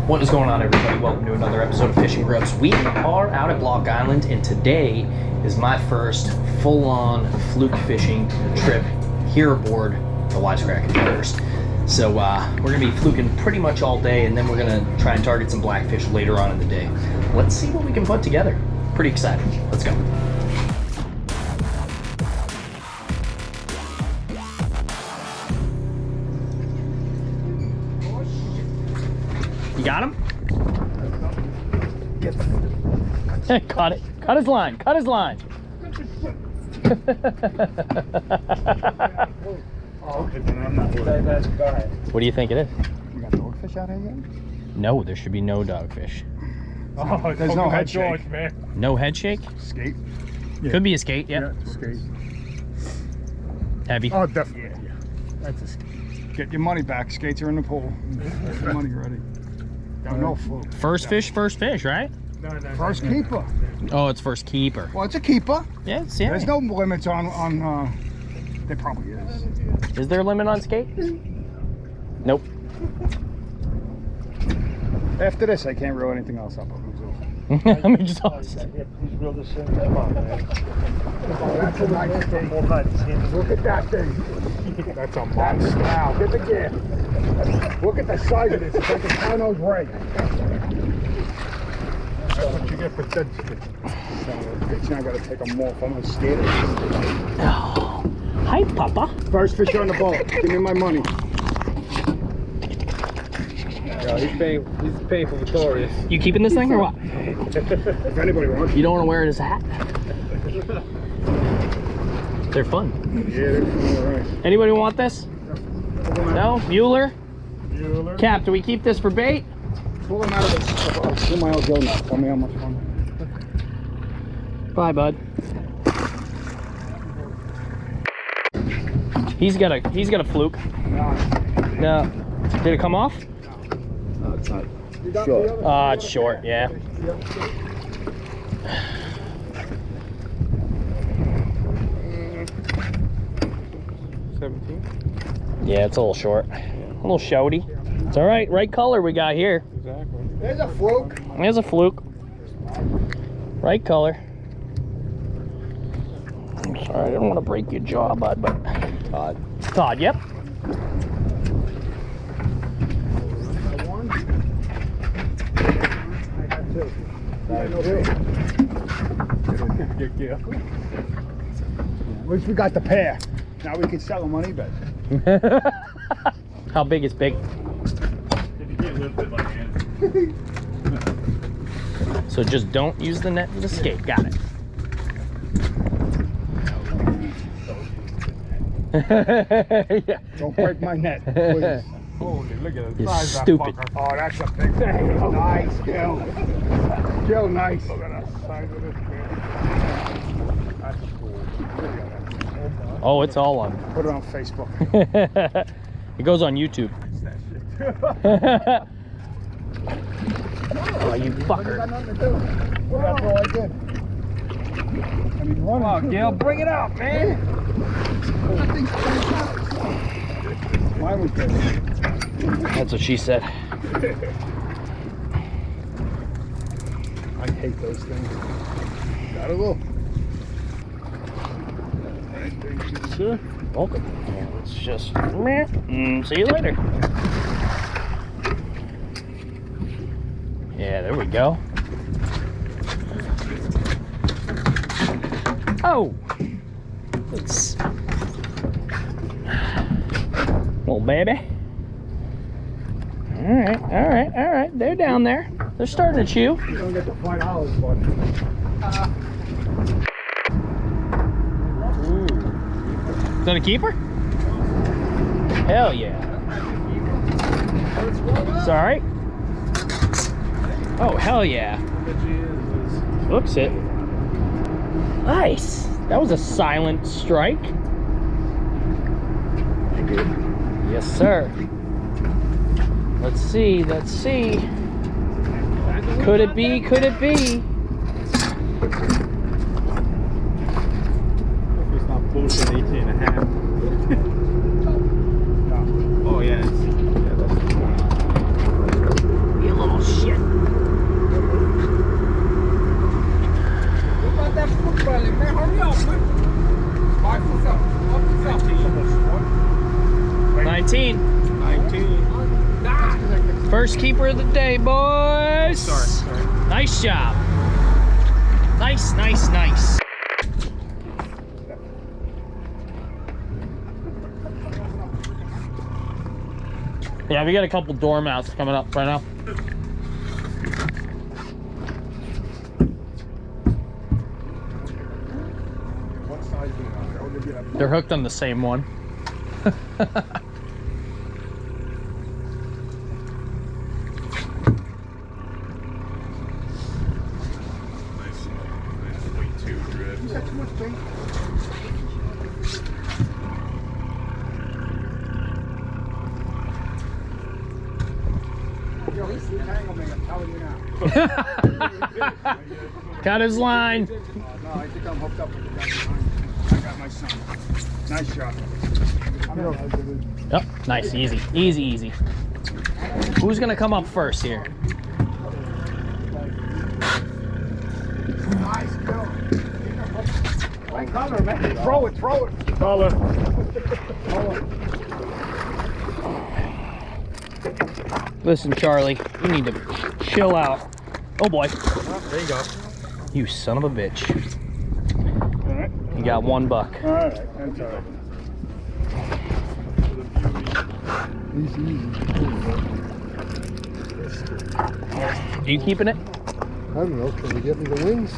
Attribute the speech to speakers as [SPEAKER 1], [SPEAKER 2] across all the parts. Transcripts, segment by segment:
[SPEAKER 1] What is going on, everybody? Welcome to another episode of Fishing GrubbZ. We are out at Block Island, and today is my first full-on fluke fishing trip here aboard the Wise Kraken Charters. So we're gonna be fluking pretty much all day, and then we're gonna try and target some blackfish later on in the day. Let's see what we can put together. Pretty excited. Let's go. You got him? Caught it. Cut his line. Cut his line. What do you think it is?
[SPEAKER 2] We got dogfish out here yet?
[SPEAKER 1] No, there should be no dogfish.
[SPEAKER 2] Oh, there's no head shake. Man.
[SPEAKER 1] No head shake?
[SPEAKER 2] Skate.
[SPEAKER 1] Yeah. Could be a skate, yep.
[SPEAKER 2] Yeah, skate.
[SPEAKER 1] Heavy?
[SPEAKER 2] Oh, definitely. Yeah. That's a skate. Get your money back. Skates are in the pool. Get your money ready. Got no fluke.
[SPEAKER 1] First fish, right?
[SPEAKER 2] No, first keeper.
[SPEAKER 1] Oh, it's first keeper.
[SPEAKER 2] Well, it's a keeper.
[SPEAKER 1] Yeah, it's, yeah.
[SPEAKER 2] There's no limits on there probably is.
[SPEAKER 1] Is there a limit on skate? Nope.
[SPEAKER 2] After this, I can't reel anything else up.
[SPEAKER 1] I'm exhausted.
[SPEAKER 3] Please reel this in. Come on, man.
[SPEAKER 2] That's a nice thing. Look at that thing. That's a monster. Wow, get the gift. Look at the size of this. It's like a Carno's ray. That's what you get for dead stick. Now I gotta take them off. I'm gonna skate it.
[SPEAKER 1] Oh. Hi, Papa.
[SPEAKER 2] First fish on the boat. Give me my money.
[SPEAKER 3] Yeah, he's paying for Victorious.
[SPEAKER 1] You keeping this thing or what?
[SPEAKER 2] If anybody wants.
[SPEAKER 1] You don't want to wear it as a hat? They're fun.
[SPEAKER 2] Yeah, they're fun. All right.
[SPEAKER 1] Anybody want this? No? Mueller? Cap, do we keep this for bait?
[SPEAKER 2] Pull them out of the 2 mile go now. Tell me how much fun.
[SPEAKER 1] Bye, bud. He's got a fluke. No. Did it come off?
[SPEAKER 2] No, it's not. Short.
[SPEAKER 1] It's short, yeah. Yeah, it's a little short. A little shouty. It's all right. Right color we got here.
[SPEAKER 2] Exactly. There's a fluke.
[SPEAKER 1] There's a fluke. Right color. I'm sorry, I didn't want to break your jaw, bud, but... Todd. Todd, yep.
[SPEAKER 2] At least we got the pair. Now we can sell them on eBay.
[SPEAKER 1] How big is big?
[SPEAKER 3] If you can't lift it by hand.
[SPEAKER 1] So just don't use the net as a skate. Got it.
[SPEAKER 2] Yeah. Don't break my net, please.
[SPEAKER 3] Holy, look at
[SPEAKER 1] You're
[SPEAKER 3] the size
[SPEAKER 1] stupid.
[SPEAKER 3] of that fucker.
[SPEAKER 2] Oh, that's a big thing. Nice, Gil. Gil, nice.
[SPEAKER 3] Look at the size of this man. That's cool.
[SPEAKER 1] Oh, it's all on.
[SPEAKER 2] Put it on Facebook.
[SPEAKER 1] It goes on YouTube. Oh, you fucker.
[SPEAKER 2] Got nothing to do. That's all I did. I mean, run.
[SPEAKER 3] Come on, Gil, bring it out, man.
[SPEAKER 2] Mine was good.
[SPEAKER 1] That's what she said.
[SPEAKER 2] I hate those things. Got a little.
[SPEAKER 1] Sure. Welcome. It's just see you later. Yeah, there we go. Oh, it's little baby. All right. They're down there. They're starting to chew.
[SPEAKER 2] You don't get the $5, bud.
[SPEAKER 1] Is that a keeper? Hell yeah. Sorry. Oh, hell yeah. Looks it. Nice. That was a silent strike. Yes, sir. Let's see. Could it be? Could it be?
[SPEAKER 3] It's not bullshit 18 and a half. Oh yeah, it's
[SPEAKER 1] First keeper of the day, boys.
[SPEAKER 3] Sorry.
[SPEAKER 1] Nice job. Nice, nice, nice. Yeah, we got a couple dormouse coming up right now.
[SPEAKER 2] What size do you want?
[SPEAKER 1] They're hooked on the same one.
[SPEAKER 3] Nice 0.2 drift.
[SPEAKER 2] You got too much bait. Yo, he's entanglement, I'm telling you now.
[SPEAKER 1] Got his line.
[SPEAKER 2] No, I think I'm hooked up with the guy behind me. I got my son. Nice shot.
[SPEAKER 1] Yep, nice, easy, easy, easy. Who's gonna come up first here?
[SPEAKER 2] Nice go. Like color, man. Throw it, throw it. Color.
[SPEAKER 1] Listen, Charlie, you need to chill out. Oh boy.
[SPEAKER 2] There you go.
[SPEAKER 1] You son of a bitch.
[SPEAKER 2] All right.
[SPEAKER 1] You got one buck.
[SPEAKER 2] All right. That's all right. Easy.
[SPEAKER 1] Are you keeping it?
[SPEAKER 2] I don't know. Can you get me the wings?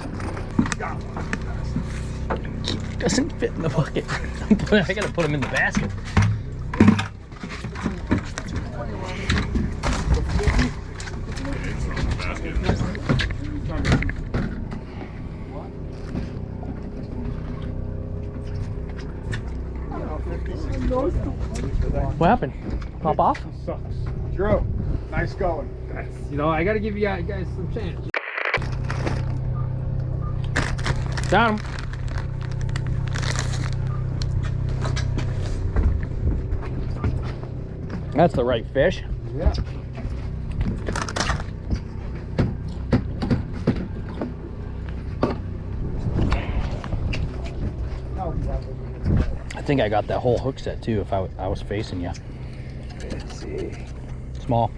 [SPEAKER 1] Doesn't fit in the bucket. I gotta put him in the basket. What happened? Pop off?
[SPEAKER 2] Sucks. Drew, nice going.
[SPEAKER 4] You know, I gotta give you guys some chance.
[SPEAKER 1] Got him. That's the right fish.
[SPEAKER 2] Yeah.
[SPEAKER 1] I think I got that whole hook set too if I was facing you.
[SPEAKER 2] Let's see.
[SPEAKER 1] Small.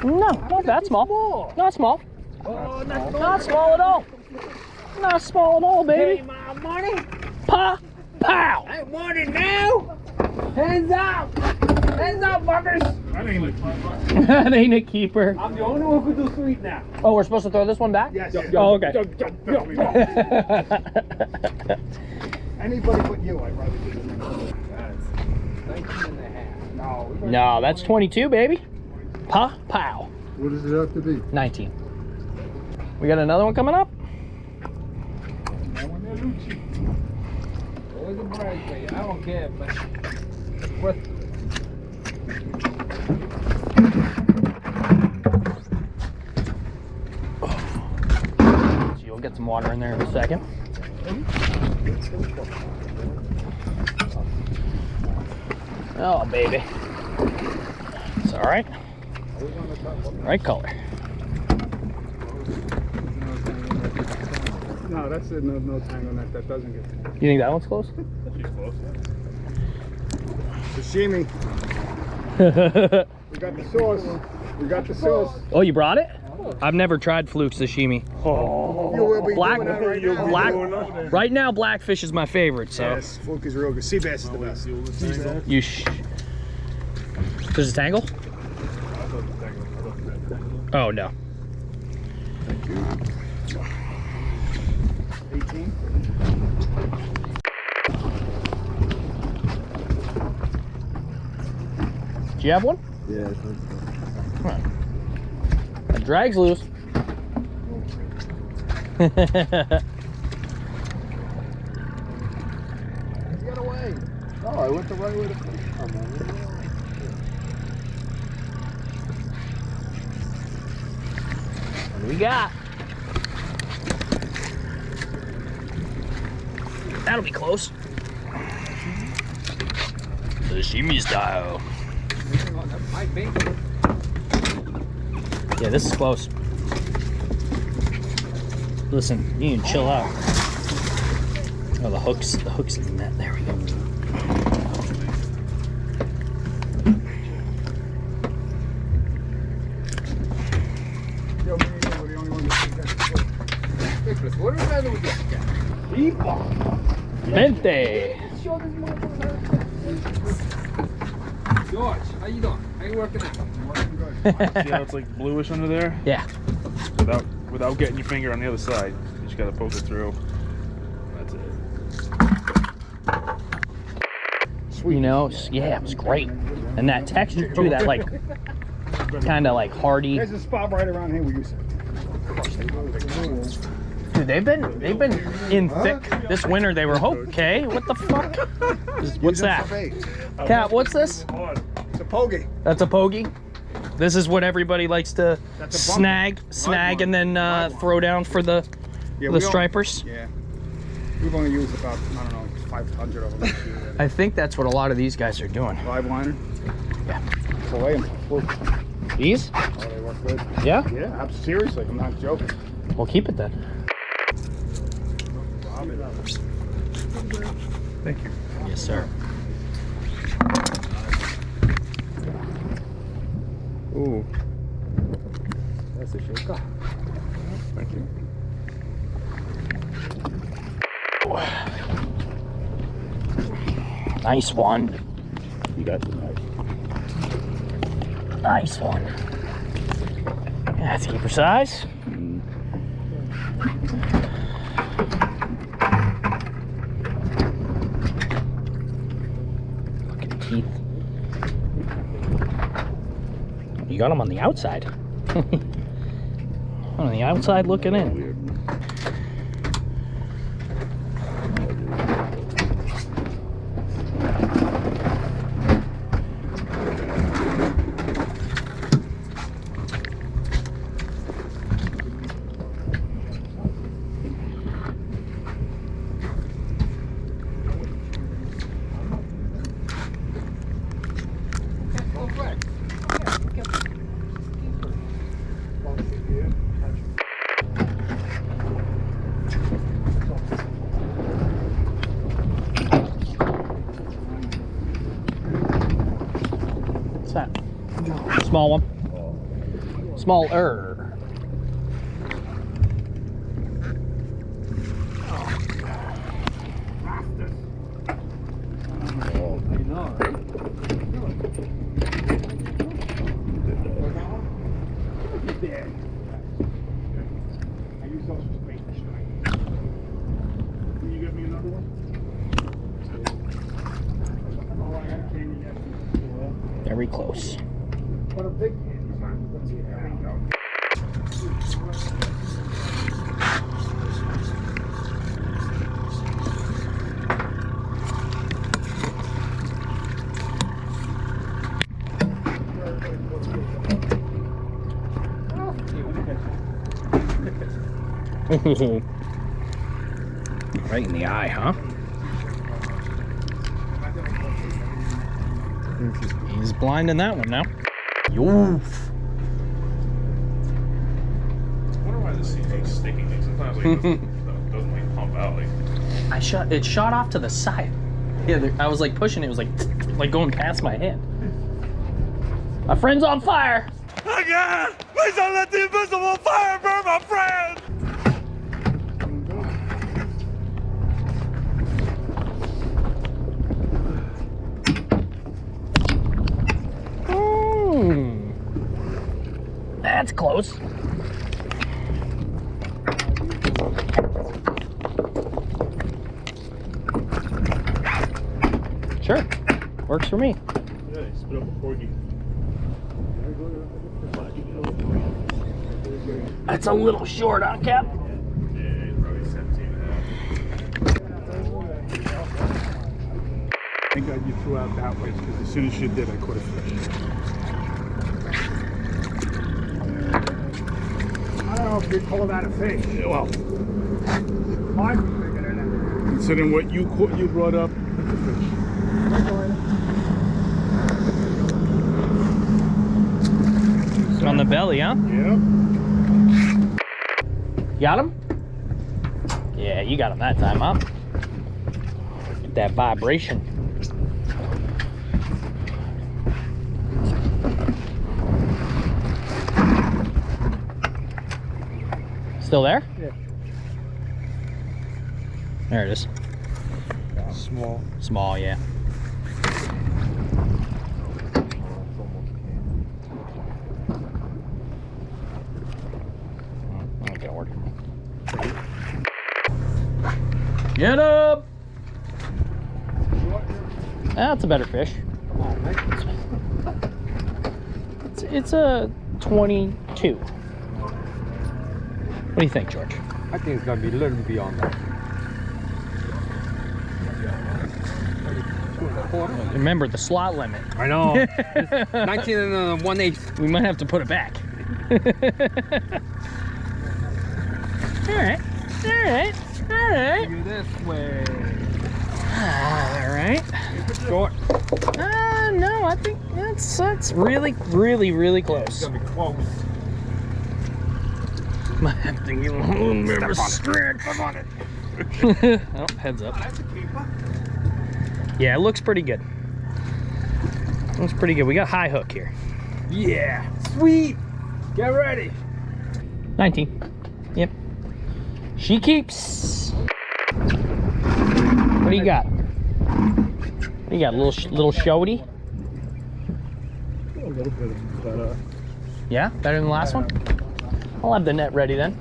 [SPEAKER 1] No, not that small. Not small.
[SPEAKER 4] Oh,
[SPEAKER 1] Not small at all. Not small at all, baby.
[SPEAKER 4] my money.
[SPEAKER 1] Pa, pow.
[SPEAKER 4] I want it now. Hands up. Hands up, fuckers.
[SPEAKER 2] That ain't a
[SPEAKER 1] That ain't a keeper.
[SPEAKER 4] I'm the only one who can do sweet now.
[SPEAKER 1] Oh, we're supposed to throw this one back?
[SPEAKER 2] Yes.
[SPEAKER 1] Oh, okay.
[SPEAKER 2] Anybody but you, I'd rather do this.
[SPEAKER 4] 19 and a half.
[SPEAKER 2] No.
[SPEAKER 1] No, that's 22, baby. Pa, pow.
[SPEAKER 2] What does it have to be?
[SPEAKER 1] 19. We got another one coming up?
[SPEAKER 4] Always a brag for you. I don't care, but it's worth it.
[SPEAKER 1] So you'll get some water in there in a second. Oh, baby. It's all right. Right color.
[SPEAKER 2] No, that's it. No tang on that. That doesn't get.
[SPEAKER 1] You think that one's close?
[SPEAKER 3] She's close.
[SPEAKER 2] Sashimi. We got the sauce. We got the sauce.
[SPEAKER 1] Oh, you brought it? I've never tried Fluke sashimi.
[SPEAKER 2] You will be
[SPEAKER 1] Black,
[SPEAKER 2] doing that right now.
[SPEAKER 1] black, right now, blackfish is my favorite. So
[SPEAKER 2] Yes, Fluke is real good. Sea bass is the best.
[SPEAKER 1] you. There's a tangle? Oh no.
[SPEAKER 2] 18.
[SPEAKER 1] Do you have one?
[SPEAKER 2] Yeah, I think so.
[SPEAKER 1] That drag's loose.
[SPEAKER 2] Get away. Oh, I went the right way to fish. Come on.
[SPEAKER 1] What do we got? That'll be close. Sashimi style. Yeah, this is close. Listen, you can chill out. Oh, the hook's in the net. There we go. Vente.
[SPEAKER 4] George, how you doing? How you working out?
[SPEAKER 3] See how it's like bluish under there?
[SPEAKER 1] Yeah.
[SPEAKER 3] Without getting your finger on the other side. You just gotta poke it through. That's it.
[SPEAKER 1] You know, yeah, it was great. And that texture too, that like kind of like hardy.
[SPEAKER 2] There's a spot right around here where you said.
[SPEAKER 1] Dude, they've been in thick this winter. They were okay. What the fuck? What's that? Cat, what's this?
[SPEAKER 2] It's a pogie.
[SPEAKER 1] That's a pogie. This is what everybody likes to
[SPEAKER 2] That's a
[SPEAKER 1] snag, and then throw down for the stripers.
[SPEAKER 2] Yeah. We've only used about, I don't know, 500 of them this year.
[SPEAKER 1] I think that's what a lot of these guys are doing.
[SPEAKER 2] 5-liner.
[SPEAKER 1] Yeah.
[SPEAKER 2] Fillet them.
[SPEAKER 1] These?
[SPEAKER 2] Oh, they work good.
[SPEAKER 1] Yeah?
[SPEAKER 2] Yeah, seriously, I'm not joking.
[SPEAKER 1] We'll keep it then.
[SPEAKER 3] Thank you.
[SPEAKER 1] Yes, sir.
[SPEAKER 2] Ooh. That's a shaker.
[SPEAKER 3] Thank you.
[SPEAKER 1] Nice one.
[SPEAKER 2] You got the knife.
[SPEAKER 1] Nice one. That's keeper size. Look at the teeth. You got them on the outside. On the outside looking in. What's that? Small one. Smaller.
[SPEAKER 3] Can you get me another one?
[SPEAKER 1] Very close.
[SPEAKER 2] What a big can.
[SPEAKER 1] Right in the eye, huh? He's blind in that one now. Yoof.
[SPEAKER 3] I wonder why this seems like sticking. Like sometimes like it doesn't like pump out. Like
[SPEAKER 1] It shot off to the side. Yeah, I was like pushing it. It was like going past my hand. My friend's on fire.
[SPEAKER 3] oh God! Please don't let the invisible fire burn my friend!
[SPEAKER 1] That's close. Sure, works for me.
[SPEAKER 3] Yeah, he spit up a corgi.
[SPEAKER 1] That's a little short, huh, Cap?
[SPEAKER 3] Yeah, he's probably 17.5.
[SPEAKER 2] Thank God you threw out that way, because as soon as you did, I caught a fish. I don't know if you'd call that a fish.
[SPEAKER 3] Well,
[SPEAKER 2] Mine was bigger than that.
[SPEAKER 3] considering what you brought up, it's a fish.
[SPEAKER 1] It's on the belly, huh?
[SPEAKER 2] Yep.
[SPEAKER 1] Got him? Yeah, you got him that time, huh? Get that vibration. Still there?
[SPEAKER 2] Yeah.
[SPEAKER 1] There it is.
[SPEAKER 2] Small.
[SPEAKER 1] Small, yeah. That ain't gonna work. Get up! That's a better fish. It's a 22. What do you think, George?
[SPEAKER 2] I think it's gonna be a little beyond that.
[SPEAKER 1] Remember the slot limit.
[SPEAKER 2] I know. 19 and 1/8.
[SPEAKER 1] We might have to put it back. Alright. Alright. Alright.
[SPEAKER 2] This way.
[SPEAKER 1] Alright.
[SPEAKER 2] Short.
[SPEAKER 1] No, I think that's really, really, really close.
[SPEAKER 2] It's gonna be close.
[SPEAKER 1] Might have to give a little bit of a stretch.
[SPEAKER 2] Step on it.
[SPEAKER 1] Oh, heads up.
[SPEAKER 2] That's a keeper.
[SPEAKER 1] Yeah, it looks pretty good. Looks pretty good. We got high hook here.
[SPEAKER 2] Yeah. Sweet. Get ready.
[SPEAKER 1] 19. Yep. She keeps. What do you got? What do you got? Little shody?
[SPEAKER 2] A little bit better.
[SPEAKER 1] Yeah, better than the last one. I'll have the net ready then.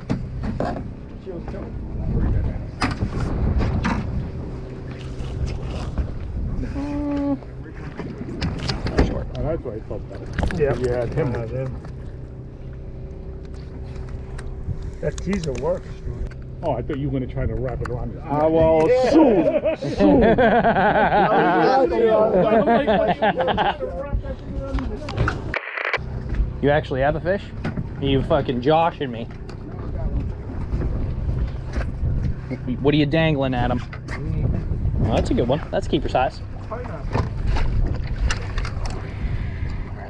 [SPEAKER 1] Short.
[SPEAKER 2] Oh, that's why I felt better. Yeah. Yeah, it's him. That teaser works. Oh, I thought you were going to try to wrap it around his neck. Well, soon.
[SPEAKER 1] You actually have a fish? Are you fucking joshing me? What are you dangling at him? Oh, that's a good one. That's keeper size. Alright,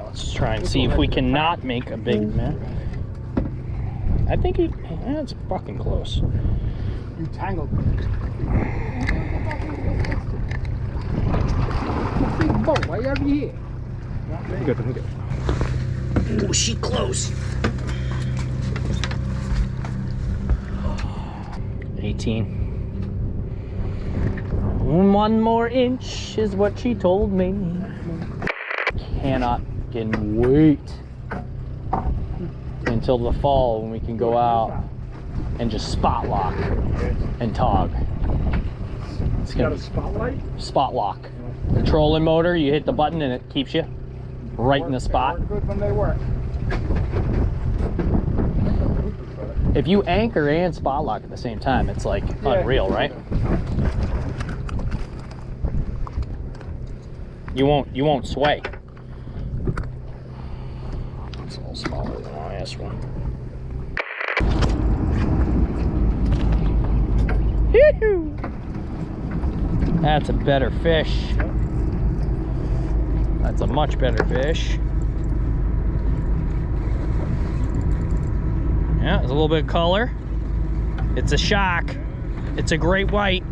[SPEAKER 1] let's try and see if we can not make a big man. I think that's fucking close.
[SPEAKER 2] You tangled. Big boat, why are you here? Good.
[SPEAKER 1] Oh, she close. 18. One more inch is what she told me. Cannot wait until the fall when we can go out and just spot lock and tog. It's
[SPEAKER 2] You got a spotlight?
[SPEAKER 1] spot lock. The trolling motor, you hit the button and it keeps you right in the spot.
[SPEAKER 2] Good when they work.
[SPEAKER 1] If you anchor and spot lock at the same time, it's like unreal, right? You won't sway. It's a little smaller than the last one. Yoo-hoo! That's a better fish. That's a much better fish. Yeah, there's a little bit of color. It's a shock. It's a great white.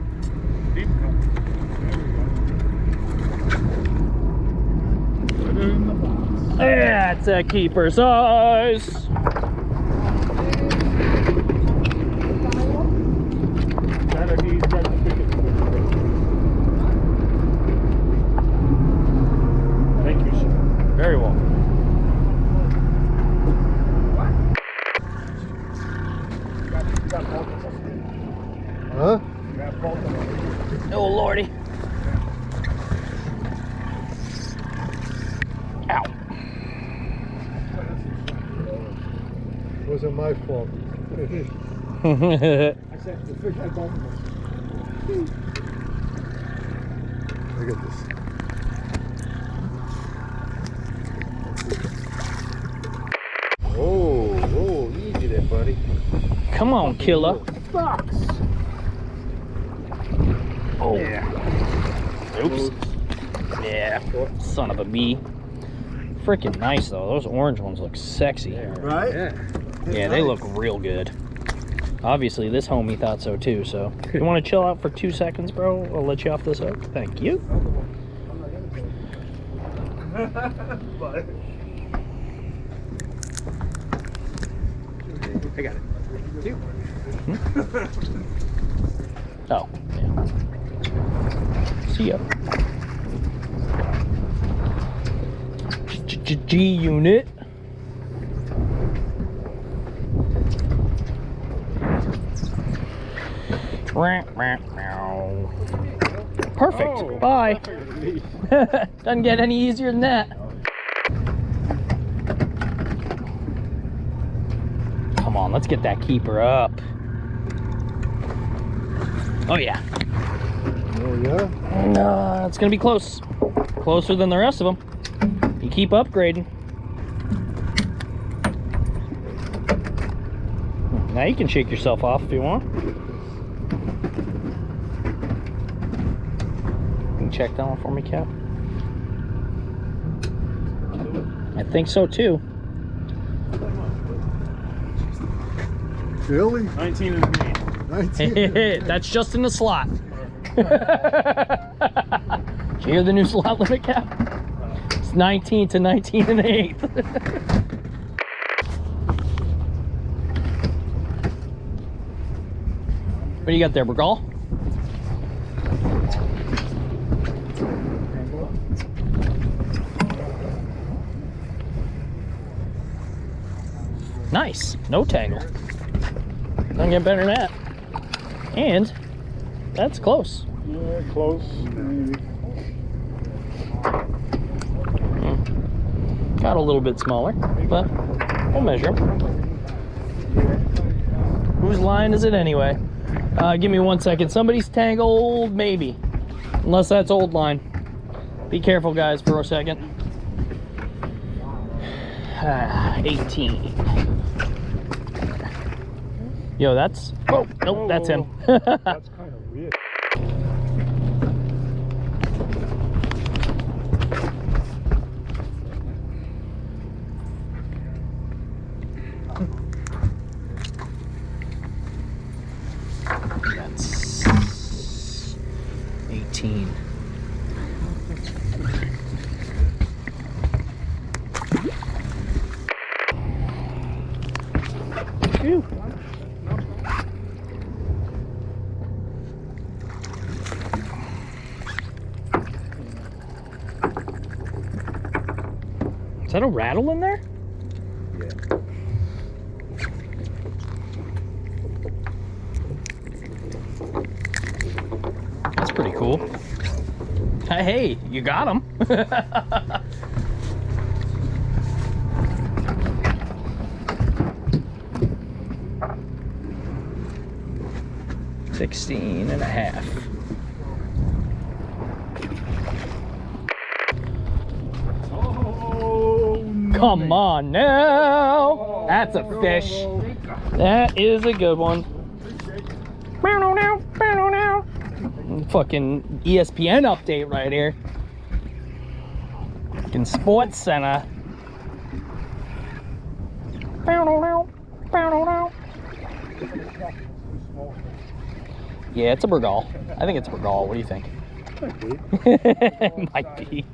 [SPEAKER 1] That's a keeper size.
[SPEAKER 2] Thank you, sir.
[SPEAKER 1] Very well.
[SPEAKER 2] Huh?
[SPEAKER 1] Oh, lordy. Ow.
[SPEAKER 2] Wasn't my fault. I said the fish had both of us. Look at this. Oh, easy there, buddy.
[SPEAKER 1] Come on, killer.
[SPEAKER 2] Fox.
[SPEAKER 1] Oh.
[SPEAKER 2] Yeah.
[SPEAKER 1] Oops. Yeah. Son of a bee. Freaking nice though. Those orange ones look sexy.
[SPEAKER 2] Right?
[SPEAKER 1] Yeah, they look real good. Obviously, this homie thought so too. So, you want to chill out for 2 seconds, bro? I'll let you off this hook. Thank you.
[SPEAKER 2] I got it.
[SPEAKER 1] Oh, yeah. See ya. G unit. Perfect.
[SPEAKER 2] Oh,
[SPEAKER 1] Bye. Doesn't get any easier than that. Come on, let's get that keeper up. Oh yeah.
[SPEAKER 2] Oh yeah?
[SPEAKER 1] It's gonna be close. Closer than the rest of them. You keep upgrading. Now you can shake yourself off if you want. You can check that one for me, Cap. I think so too.
[SPEAKER 2] Really?
[SPEAKER 3] 19 in the game.
[SPEAKER 2] 19.
[SPEAKER 1] That's just in the slot. Did you hear the new slot limit, Cap? It's 19 to 19 and 1/8. What do you got there, Bergal? Nice. No tangle. Doesn't get better than that. And that's close.
[SPEAKER 2] Yeah, close. Maybe.
[SPEAKER 1] Got a little bit smaller, but we'll measure them. Whose line is it anyway? Give me 1 second. Somebody's tangled, maybe. Unless that's old line. Be careful, guys, for a second. 18. Yo, that's... Oh, nope, that's him.
[SPEAKER 2] That's kind of weird.
[SPEAKER 1] That's 18. Phew. Is that a rattle in there?
[SPEAKER 2] Yeah.
[SPEAKER 1] That's pretty cool. Hey, you got him. 16 and a half.
[SPEAKER 2] Oh,
[SPEAKER 1] Come on now. That's a fish. That is a good one. Fucking ESPN update right here. Fucking Sports Center. Yeah, it's a Bergal. I think it's a Bergal. What do you think? It might be.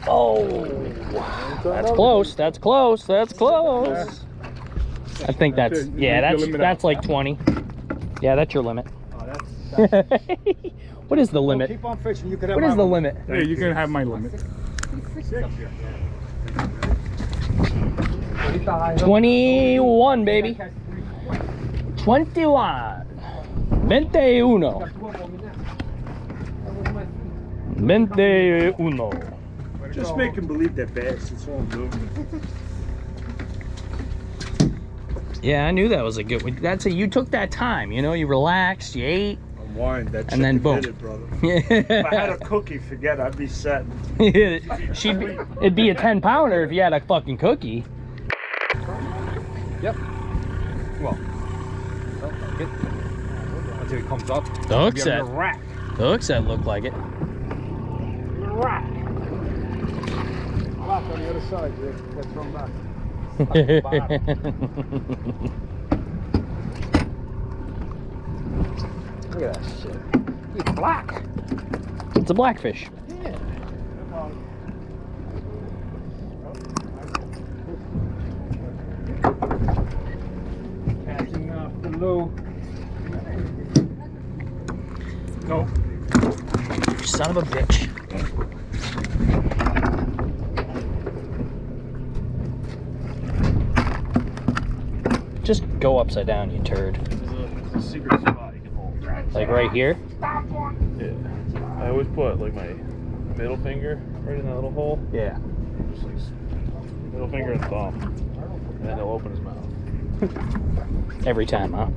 [SPEAKER 1] Oh, that's close. That's close. That's close. I think that's, yeah, that's like 20. Yeah, that's your limit. What is the limit?
[SPEAKER 2] Keep on fishing. You can have
[SPEAKER 1] What is the limit?
[SPEAKER 3] Yeah, you can have my limit.
[SPEAKER 1] 21, baby. 21. 21. 21.
[SPEAKER 2] Just make him believe they're bass. It's all I'm doing.
[SPEAKER 1] Yeah, I knew that was a good one. That's a, you took that time, you know, you relaxed, you ate.
[SPEAKER 2] Wine, that
[SPEAKER 1] And then
[SPEAKER 2] chicken
[SPEAKER 1] boom.
[SPEAKER 2] did it, brother. If I had a cookie, forget, I'd be set.
[SPEAKER 1] It'd be a 10-pounder if you had a fucking cookie.
[SPEAKER 5] Yep. Well, like it. Until it comes up.
[SPEAKER 1] The hook
[SPEAKER 5] Maybe
[SPEAKER 1] set.
[SPEAKER 5] on the rack.
[SPEAKER 1] The hook set looked like it.
[SPEAKER 2] Rack. Black on the other side, Rick. That's thrown back.
[SPEAKER 5] Look at that shit. It's black.
[SPEAKER 1] It's a blackfish.
[SPEAKER 5] Yeah.
[SPEAKER 2] Catching off below.
[SPEAKER 1] son of a bitch. Just go upside down, you turd.
[SPEAKER 3] There's a secret spot you can hold.
[SPEAKER 1] Like right here?
[SPEAKER 3] Yeah. I always put like my middle finger right in that little hole.
[SPEAKER 1] Yeah.
[SPEAKER 3] Just like middle finger and thumb. And then he'll open his mouth.
[SPEAKER 1] Every time, huh?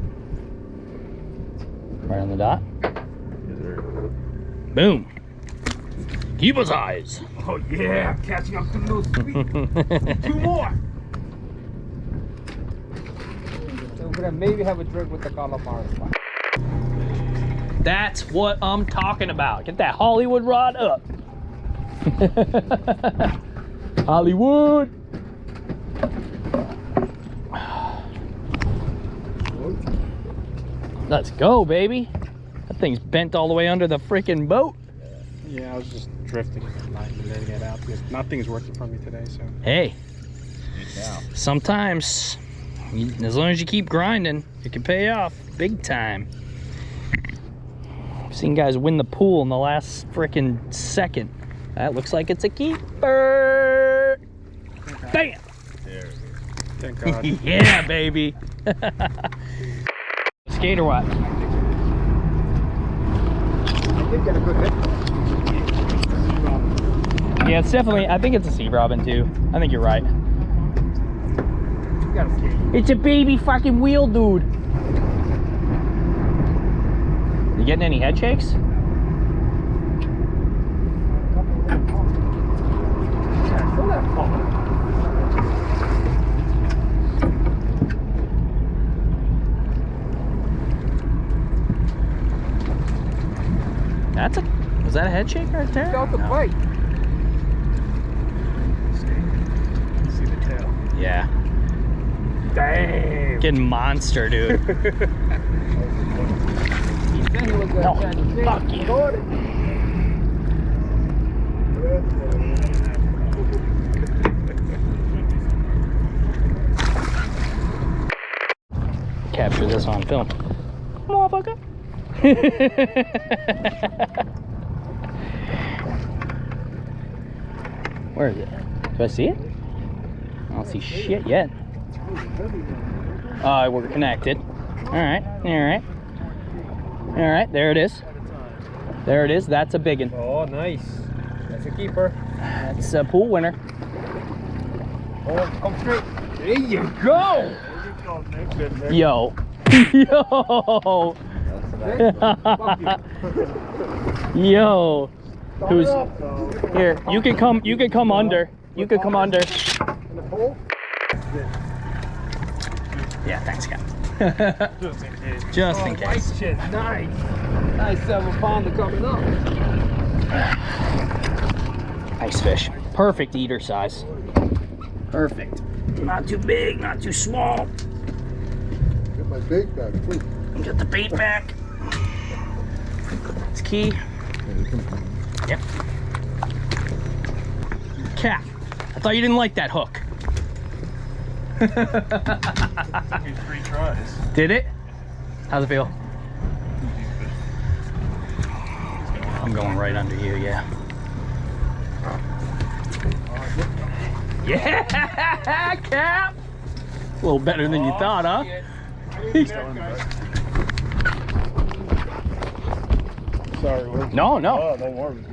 [SPEAKER 1] Right on the dot.
[SPEAKER 3] Yes, sir.
[SPEAKER 1] Boom. Keep his eyes.
[SPEAKER 2] Oh yeah, I'm catching up to those sweet. 2 more.
[SPEAKER 4] So we're gonna maybe have a drink with the calamari.
[SPEAKER 1] That's what I'm talking about. Get that Hollywood rod up. Hollywood. Let's go, baby. That thing's bent all the way under the freaking boat.
[SPEAKER 5] Yeah, I was just drifting and not even letting it out because nothing's working for me today. So
[SPEAKER 1] Hey, sometimes, as long as you keep grinding, it can pay off big time. I've seen guys win the pool in the last freaking second. That looks like it's a keeper. Bam!
[SPEAKER 5] thank God.
[SPEAKER 1] Yeah, baby. Skate or what?
[SPEAKER 2] I did get a good hit.
[SPEAKER 1] Yeah, it's definitely, I think it's a sea robin too. I think you're right.
[SPEAKER 2] You gotta skate.
[SPEAKER 1] It's a baby fucking wheel, dude. You getting any head shakes?
[SPEAKER 2] Yeah, fill that pump.
[SPEAKER 1] That's a, was that a head shake right there?
[SPEAKER 4] Out the
[SPEAKER 1] No.
[SPEAKER 4] bite.
[SPEAKER 5] See the tail.
[SPEAKER 1] Yeah.
[SPEAKER 2] Damn.
[SPEAKER 1] Getting monster, dude.
[SPEAKER 4] He said he was gonna
[SPEAKER 1] No,
[SPEAKER 4] catch a fish.
[SPEAKER 1] fuck you. Capture this on film. Motherfucker. Where is it? Do I see it? I don't see shit yet. We're connected. Alright, alright. Alright, there it is. There it is. That's a big one.
[SPEAKER 4] Oh, nice. That's a keeper.
[SPEAKER 1] That's a pool winner.
[SPEAKER 4] Oh, come straight. There you go.
[SPEAKER 1] Yo. Yo. Yo. Who's here? You can come under. You can come under.
[SPEAKER 2] In the pool?
[SPEAKER 1] Yeah, thanks, Cap.
[SPEAKER 3] Just in case.
[SPEAKER 1] Just in
[SPEAKER 2] Oh, white
[SPEAKER 1] case.
[SPEAKER 2] shit, nice.
[SPEAKER 4] Nice 7-pounder coming up.
[SPEAKER 1] Nice fish. Perfect eater size. Perfect. Not too big, not too small.
[SPEAKER 2] Get my bait back, please.
[SPEAKER 1] Get the bait back. It's key. Yep. Cap. I thought you didn't like that hook.
[SPEAKER 3] Took me 3 tries.
[SPEAKER 1] Did it? How's it feel? I'm going right under you, yeah. Yeah, Cap! A little better than you thought, huh?
[SPEAKER 2] Sorry, Will.
[SPEAKER 1] No, no.
[SPEAKER 2] Oh, no worries.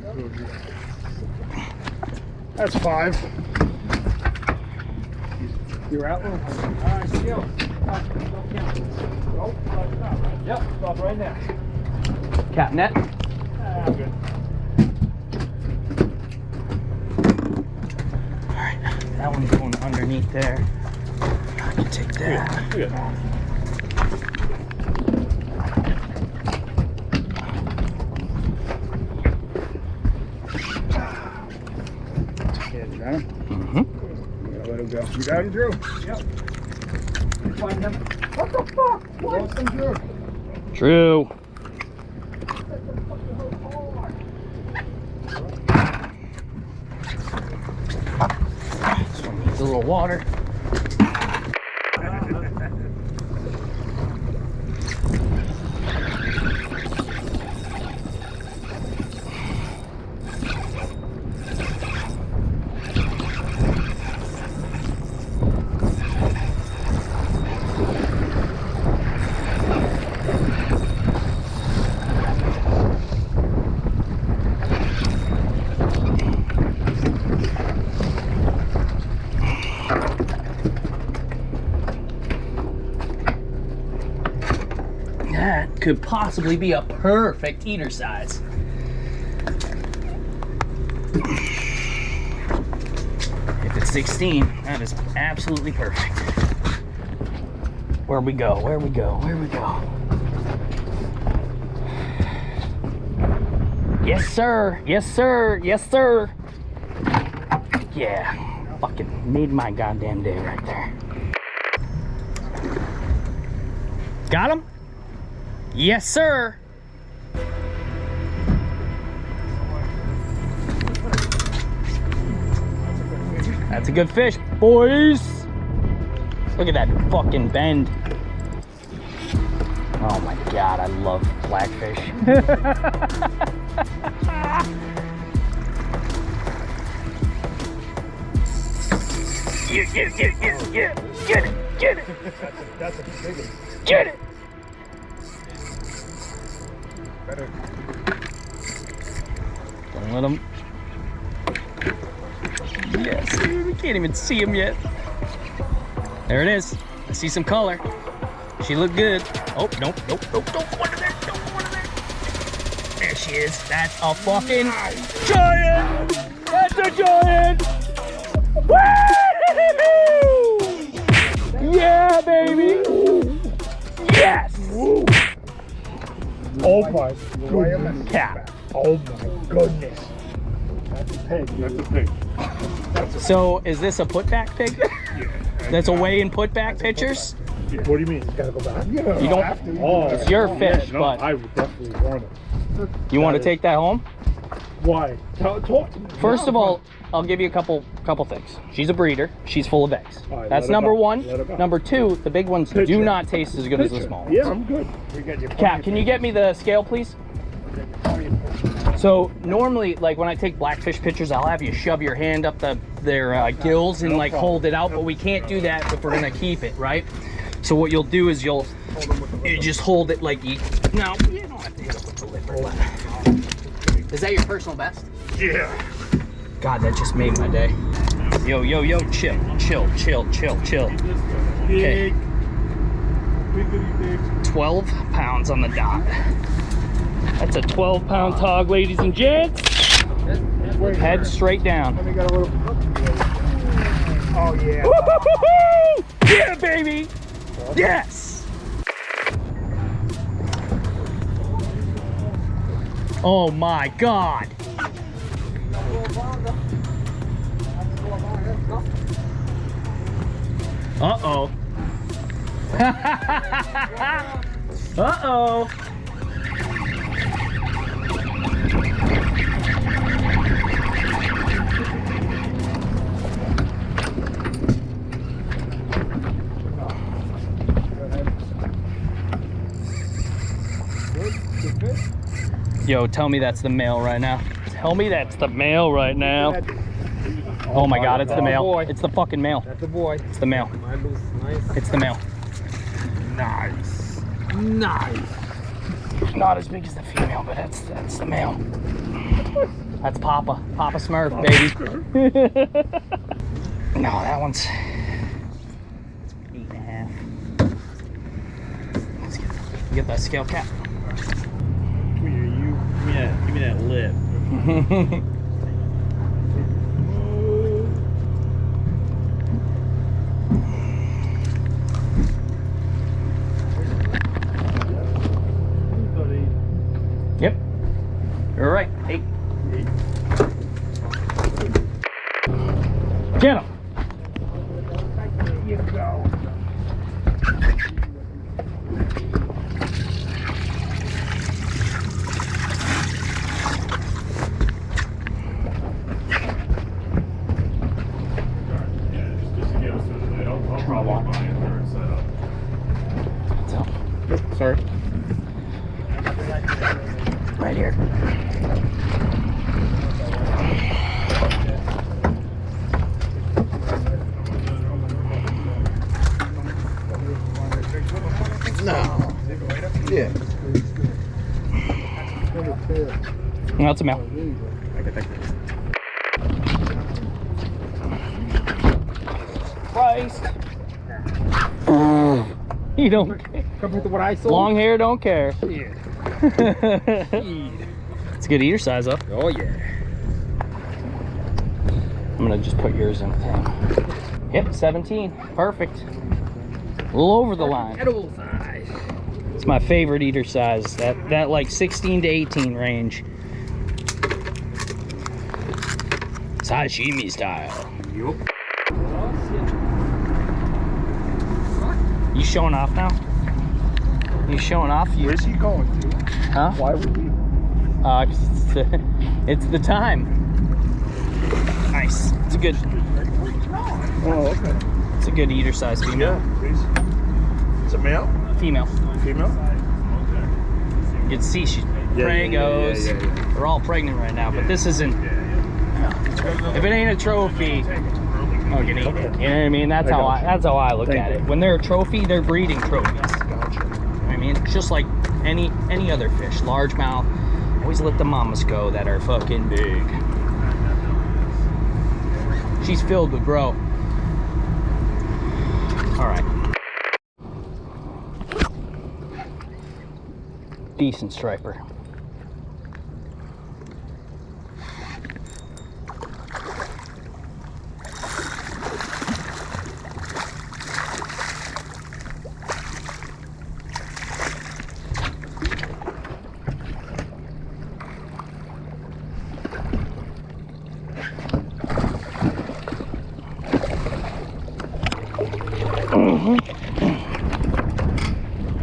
[SPEAKER 2] That's 5. You're out, Will?
[SPEAKER 4] Alright, still. Yep, stop right now.
[SPEAKER 1] Cap net.
[SPEAKER 2] I'm good.
[SPEAKER 1] Alright, that one's going underneath there. I can take that.
[SPEAKER 3] Good.
[SPEAKER 2] Yeah, you got him?
[SPEAKER 1] Mm-hmm.
[SPEAKER 2] You gotta let him go. You got him, Drew? Yep. Find him. What the fuck? What? Lost him, Drew.
[SPEAKER 1] True. This one needs a little water. could possibly be a perfect eater size. If it's 16, that is absolutely perfect. Where we go, where we go, where we go. Yes, sir, yes, sir, yes, sir. Yeah, fucking made my goddamn day right there. Got him? Yes, sir. That's a good fish, boys. Look at that fucking bend. Oh my God, I love blackfish. Get it.
[SPEAKER 2] That's a big one.
[SPEAKER 1] Get it.
[SPEAKER 2] Better.
[SPEAKER 1] Don't let him. Yes, we can't even see him yet. There it is. I see some color. She looked good. Oh, nope, don't go under there. Don't go under there. There she is. That's a fucking giant. That's a giant. Woo! Yeah, baby. Yes.
[SPEAKER 2] Oh my goodness.
[SPEAKER 1] Cap.
[SPEAKER 2] Oh my goodness. That's a pig. That's a pig.
[SPEAKER 1] So, is this a putback pig?
[SPEAKER 2] Yeah.
[SPEAKER 1] That's a weigh and putback pictures?
[SPEAKER 2] What do you mean? You gotta go back?
[SPEAKER 1] You don't.
[SPEAKER 2] Have to.
[SPEAKER 3] Oh,
[SPEAKER 1] It's your fish,
[SPEAKER 2] No,
[SPEAKER 1] but
[SPEAKER 2] I would definitely want it.
[SPEAKER 1] you want to take that home?
[SPEAKER 2] Why? Talk to me.
[SPEAKER 1] First of all, I'll give you a couple things. She's a breeder. She's full of eggs.
[SPEAKER 2] All right,
[SPEAKER 1] That's
[SPEAKER 2] let her
[SPEAKER 1] number
[SPEAKER 2] go.
[SPEAKER 1] one.
[SPEAKER 2] Let her go.
[SPEAKER 1] Number two, the big ones do
[SPEAKER 2] Picture.
[SPEAKER 1] not taste as good as the small ones.
[SPEAKER 2] Yeah, I'm good. We got your
[SPEAKER 1] Cap, can you get me the scale, please? So normally, like when I take blackfish pictures, I'll have you shove your hand up their gills and like hold it out, but we can't do that if we're gonna keep it, right? So what you'll do is you just hold it like you. No, you don't have to hit it with the lipper. Is that your personal best?
[SPEAKER 2] Yeah.
[SPEAKER 1] God, that just made my day. Yo, chill. Okay. 12 pounds on the dot. That's a 12-pound tog, ladies and gents. Head straight down.
[SPEAKER 2] Let me get a little. Oh yeah.
[SPEAKER 1] Woo-hoo-hoo-hoo! Yeah, baby. Yes. Oh my God. Uh-oh. Uh-oh. Yo, tell me that's the male right now. Tell me that's the male right now. Oh my God, it's the male.
[SPEAKER 4] boy.
[SPEAKER 1] It's the fucking male.
[SPEAKER 4] That's a boy.
[SPEAKER 1] It's the male.
[SPEAKER 4] Mine was nice.
[SPEAKER 1] It's the male.
[SPEAKER 2] Nice.
[SPEAKER 4] Nice.
[SPEAKER 1] Not as big as the female, but that's the male. That's Papa. Papa Smurf, baby. No, that one's 8.5. Let's get that scale cap.
[SPEAKER 3] Give me that lip.
[SPEAKER 1] Yep. You're right. 8. Get him.
[SPEAKER 2] There you go.
[SPEAKER 1] Sorry. Right here.
[SPEAKER 5] No. Yeah.
[SPEAKER 1] No, that's a male. Christ. You don't care.
[SPEAKER 2] Compared to what I sold.
[SPEAKER 1] Long hair don't care.
[SPEAKER 2] Yeah.
[SPEAKER 1] It's a good eater size though.
[SPEAKER 2] Oh yeah.
[SPEAKER 1] I'm gonna just put yours in with him. Yep, 17. Perfect. A little over the line.
[SPEAKER 2] Edible size.
[SPEAKER 1] It's my favorite eater size. That like 16 to 18 range. Sashimi style.
[SPEAKER 2] Yup.
[SPEAKER 1] You showing off now? You showing off?
[SPEAKER 2] Where's he going to?
[SPEAKER 1] Huh?
[SPEAKER 2] Why would he?
[SPEAKER 1] It's the time. Nice. It's a good.
[SPEAKER 2] Oh, okay.
[SPEAKER 1] It's a good eater size female.
[SPEAKER 3] Yeah, please. It's a male?
[SPEAKER 1] Female.
[SPEAKER 3] Female?
[SPEAKER 1] You can see she's pregos. They're all pregnant right now, but this isn't. If it ain't a trophy, I'm gonna eat it. You know what I mean? That's how I look at it. When they're a trophy, they're breeding trophies.
[SPEAKER 2] Gotcha.
[SPEAKER 1] I mean, it's just like any other fish. Largemouth. Always let the mamas go that are fucking big. She's filled with growth. All right. Decent striper.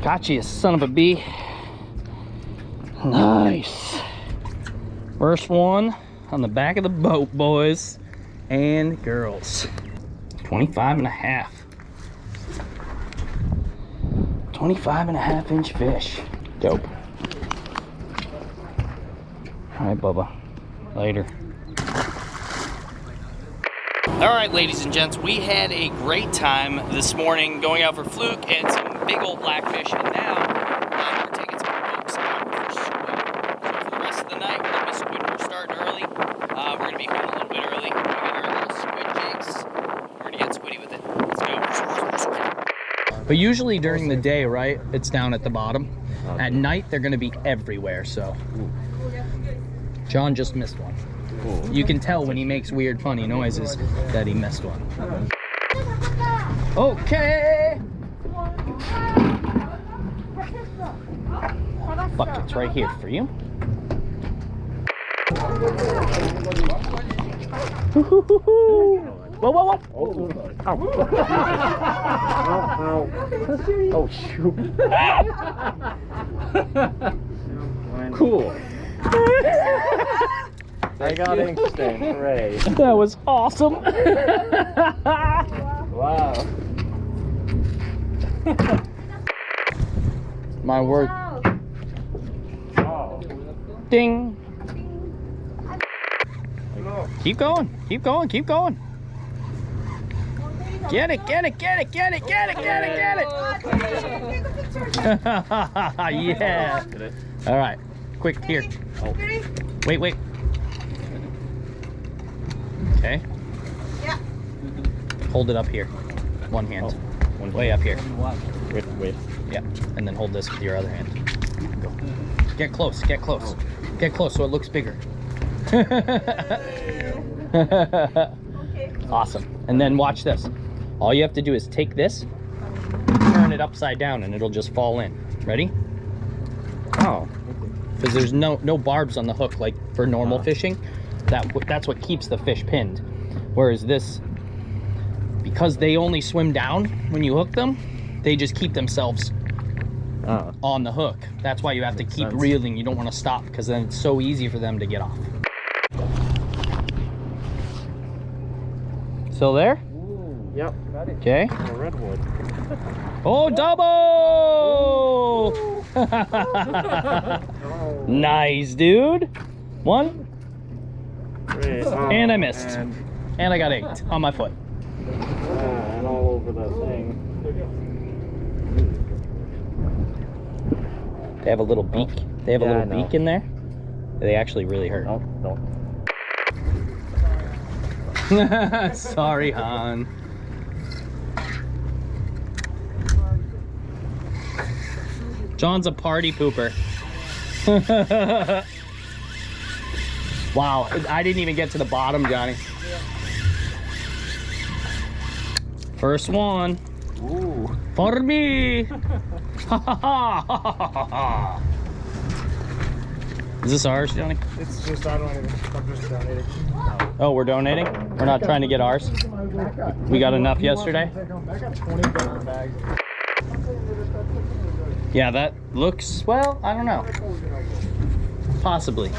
[SPEAKER 1] Got you, son of a bee. Nice. First one on the back of the boat, boys and girls. 25 and a half. 25 and a half inch fish. Dope. All right, Bubba. Later. All right, ladies and gents, we had a great time this morning going out for fluke and some big old blackfish, and now we're taking some folks out for squid. So for the rest of the night, we're gonna be squid. We're starting early. We're gonna be home a little bit early. We got our little squid jigs. We're gonna get squiddy with it. Let's go. But usually during the day, right, it's down at the bottom. At night, they're gonna be everywhere. So John just missed one. You can tell when he makes weird, funny noises that he missed one. Okay. Bucket's right here for you. Whoa, whoa, whoa.
[SPEAKER 2] Oh shoot. Cool. I got ink stain, hooray.
[SPEAKER 1] That was awesome.
[SPEAKER 2] Wow.
[SPEAKER 1] My word.
[SPEAKER 2] Oh.
[SPEAKER 1] Ding. Keep going, keep going, keep going. Get it, get it, get it, get it, get it, get it, get it. Yeah. All right, quick, here. Oh. Wait, wait. Okay.
[SPEAKER 6] Yeah.
[SPEAKER 1] Hold it up here. One hand.
[SPEAKER 2] One
[SPEAKER 1] way up here.
[SPEAKER 2] Wait.
[SPEAKER 1] Yeah. And then hold this with your other hand. Go. Get close, get close. Get close so it looks bigger.
[SPEAKER 6] Okay.
[SPEAKER 1] Awesome. And then watch this. All you have to do is take this, turn it upside down, and it'll just fall in. Ready?
[SPEAKER 2] Oh.
[SPEAKER 1] Because there's no barbs on the hook like for normal fishing. That's what keeps the fish pinned. Whereas this, because they only swim down when you hook them, they just keep themselves on the hook. That's why you have to keep reeling. You don't want to stop because then it's so easy for them to get off. Still there?
[SPEAKER 2] Ooh, yep.
[SPEAKER 1] Okay.
[SPEAKER 2] A redwood.
[SPEAKER 1] Oh, double! Nice, dude. One. And I missed. And I got inked on my foot.
[SPEAKER 2] And all over that thing.
[SPEAKER 1] They have a little beak. They have a little beak in there. They actually really hurt.
[SPEAKER 2] Oh, no.
[SPEAKER 1] Sorry, Han. John's a party pooper. Wow, I didn't even get to the bottom, Johnny. First one.
[SPEAKER 3] Ooh.
[SPEAKER 1] For me. Is this ours, Johnny?
[SPEAKER 2] It's just, I don't even, I'm just donating.
[SPEAKER 1] Oh, we're donating? We're not trying to get ours? We got enough yesterday?
[SPEAKER 2] I got 20 better bags.
[SPEAKER 1] Yeah, that looks, well, I don't know. Possibly.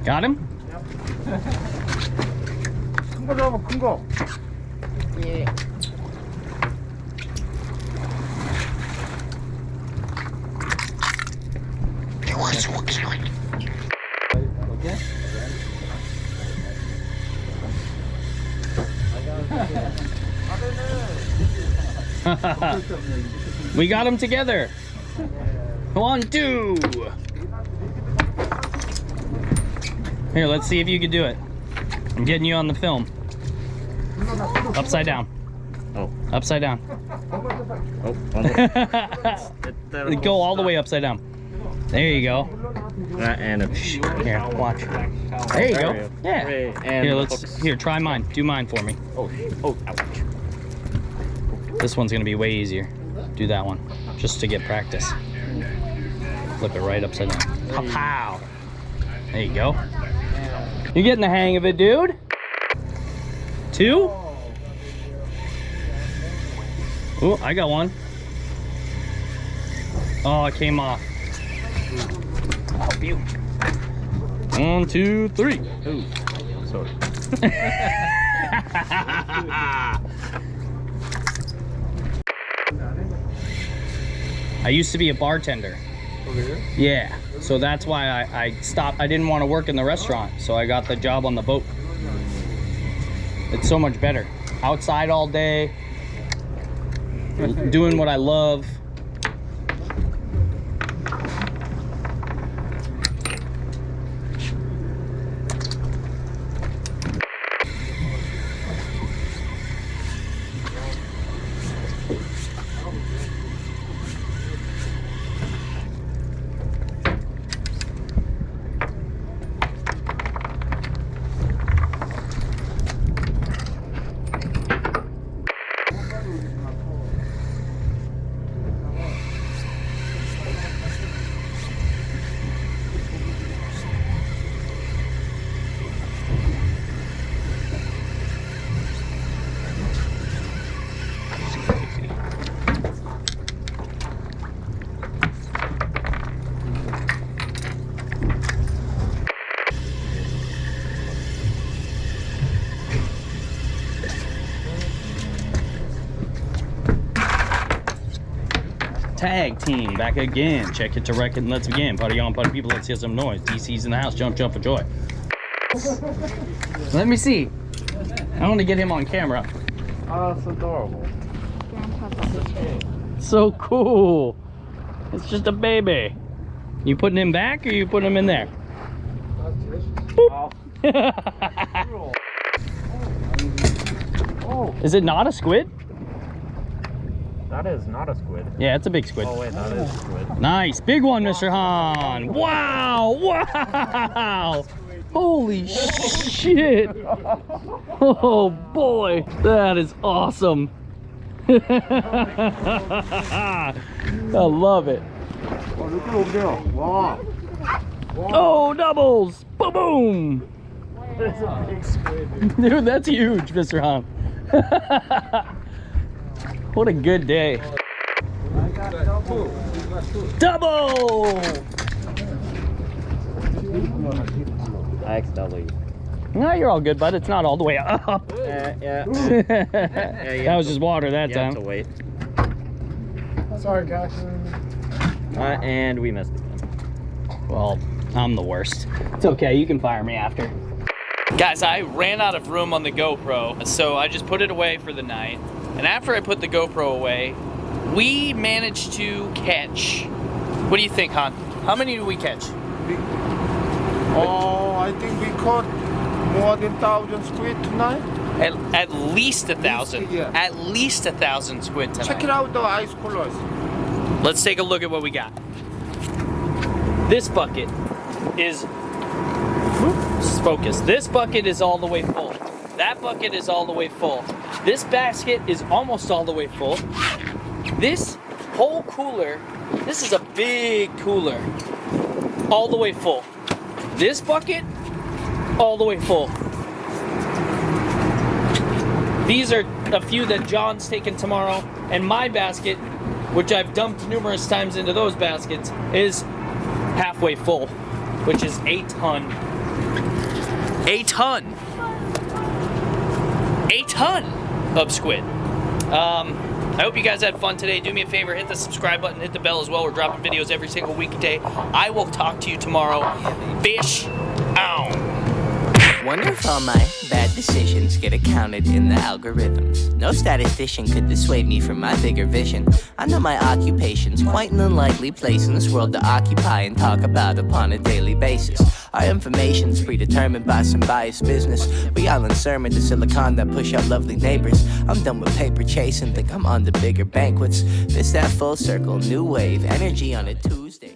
[SPEAKER 1] Got him?
[SPEAKER 2] 큰 거 잡아, 큰 거.
[SPEAKER 1] Yeah. We got them together. 1, 2. Here, let's see if you can do it. I'm getting you on the film. Upside down.
[SPEAKER 5] Oh.
[SPEAKER 1] Upside down.
[SPEAKER 5] Oh.
[SPEAKER 1] Go all the way upside down. There you go.
[SPEAKER 5] And a
[SPEAKER 1] Here, watch. There you go. Yeah.
[SPEAKER 5] And
[SPEAKER 1] Here, here, try mine. Do mine for me.
[SPEAKER 5] Oh, ouch.
[SPEAKER 1] This one's gonna be way easier. Do that one, just to get practice. Flip it right upside down. Pow! There you go. You're getting the hang of it, dude. 2? Oh, I got one. Oh, it came off. I'll help you. 1, 2, 3.
[SPEAKER 5] Ooh, sorry.
[SPEAKER 1] I used to be a bartender. Yeah, so that's why I stopped. I didn't want to work in the restaurant, so I got the job on the boat. It's so much better. Outside all day, doing what I love. Tag team back again. Check it to record and let's begin. Party on, party people, let's hear some noise. DC's in the house, jump for joy. Let me see. I want to get him on camera.
[SPEAKER 5] Oh, it's adorable.
[SPEAKER 1] So cool. It's just a baby. You putting him back or you putting him in there?
[SPEAKER 5] Oh.
[SPEAKER 1] Is it not a squid?
[SPEAKER 5] That is not a squid.
[SPEAKER 1] Yeah, it's a big squid.
[SPEAKER 5] Oh wait, that is a squid.
[SPEAKER 1] Nice, big one, Mr. Han. Wow, wow. Holy shit. Oh boy, that is awesome. I love it.
[SPEAKER 2] Oh, look over there. Wow.
[SPEAKER 1] Oh, doubles. Boom, boom.
[SPEAKER 2] That's a big squid.
[SPEAKER 1] Dude, that's huge, Mr. Han. What a good day.
[SPEAKER 2] I got double.
[SPEAKER 1] Double!
[SPEAKER 5] I accidentally.
[SPEAKER 1] No, you're all good, bud. It's not all the way up.
[SPEAKER 5] Yeah.
[SPEAKER 1] That was just water that
[SPEAKER 5] You have to
[SPEAKER 1] time.
[SPEAKER 5] wait.
[SPEAKER 2] Sorry, guys.
[SPEAKER 5] And we missed again.
[SPEAKER 1] Well, I'm the worst. It's okay, you can fire me after. Guys, I ran out of room on the GoPro, so I just put it away for the night. And after I put the GoPro away, we managed to catch. What do you think, Han? How many did we catch?
[SPEAKER 2] Oh, I think we caught more than 1,000 squid tonight.
[SPEAKER 1] At least 1,000.
[SPEAKER 2] Yeah.
[SPEAKER 1] At least 1,000 squid tonight.
[SPEAKER 2] Check it out, the ice coolers.
[SPEAKER 1] Let's take a look at what we got. This bucket is, focus. This bucket is all the way full. That bucket is all the way full. This basket is almost all the way full. This whole cooler, this is a big cooler, all the way full. This bucket, all the way full. These are a few that John's taking tomorrow, and my basket, which I've dumped numerous times into those baskets, is halfway full, which is a ton. A ton. A ton of squid. I hope you guys had fun today. Do me a favor, hit the subscribe button, hit the bell as well. We're dropping videos every single weekday. I will talk to you tomorrow. Fish out.
[SPEAKER 7] Wonder if all my bad decisions get accounted in the algorithms. No statistician could dissuade me from my bigger vision. I know my occupation's quite an unlikely place in this world to occupy and talk about upon a daily basis. Our information's predetermined by some biased business. We all in sermon to silicon that push out lovely neighbors. I'm done with paper chasing, think I'm on to bigger banquets. This that full circle, new wave, energy on a Tuesday.